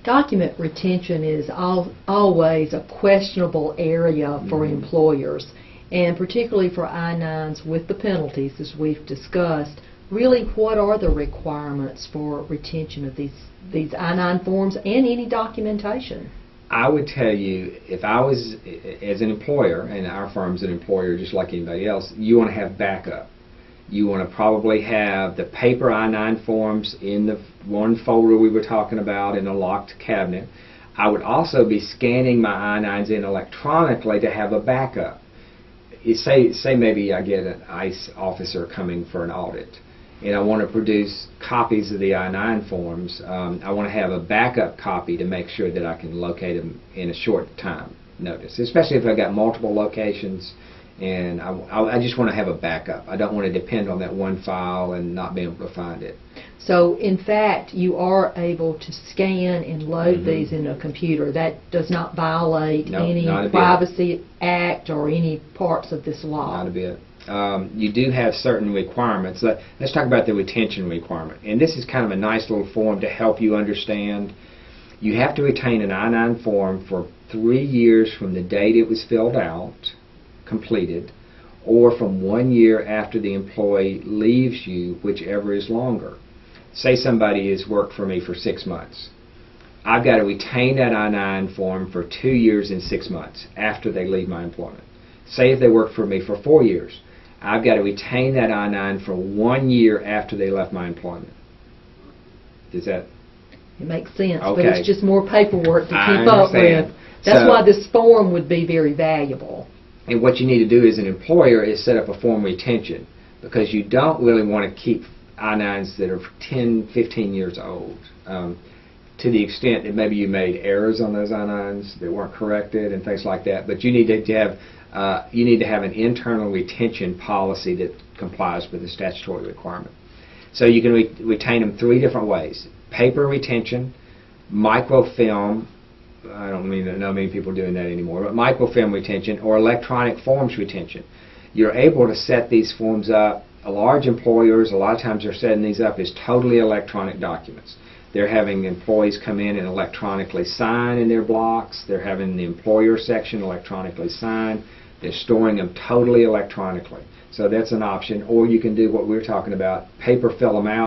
Document retention is always a questionable area for employers, and particularly for I-9s with the penalties, as we've discussed. Really, what are the requirements for retention of these I-9 forms and any documentation? I would tell you, if I was, as an employer, and our firm's an employer just like anybody else, you want to have backup. You want to probably have the paper I-9 forms in the one folder we were talking about in a locked cabinet. I would also be scanning my I-9s in electronically to have a backup. Say maybe I get an ICE officer coming for an audit, and I want to produce copies of the I-9 forms. I want to have a backup copy to make sure that I can locate them in a short time notice, especially if I've got multiple locations, and I just want to have a backup. I don't want to depend on that one file and not be able to find it. So, in fact, you are able to scan and load these in a computer. That does not violate any Privacy Act or any parts of this law. Not a bit. You do have certain requirements. Let's talk about the retention requirement. And this is kind of a nice little form to help you understand. You have to retain an I-9 form for 3 years from the date it was filled out, completed, or from 1 year after the employee leaves you, whichever is longer. Say somebody has worked for me for 6 months. I've got to retain that I-9 form for 2 years and 6 months after they leave my employment. Say if they worked for me for 4 years, I've got to retain that I-9 for 1 year after they left my employment. Does that? It makes sense, okay. But it's just more paperwork to keep up with. That's why this form would be very valuable. And what you need to do as an employer is set up a form retention, because you don't really want to keep I-9s that are 10, 15 years old. To the extent that maybe you made errors on those I-9s that weren't corrected and things like that, but you need to have an internal retention policy that complies with the statutory requirement. So you can retain them 3 different ways: paper retention, microfilm. I don't know many people doing that anymore, but microfilm retention, or electronic forms retention. You're able to set these forms up. Large employers, a lot of times they're setting these up as totally electronic documents. They're having employees come in and electronically sign in their blocks. They're having the employer section electronically sign. They're storing them totally electronically. So that's an option. Or you can do what we're talking about, paper fill them out.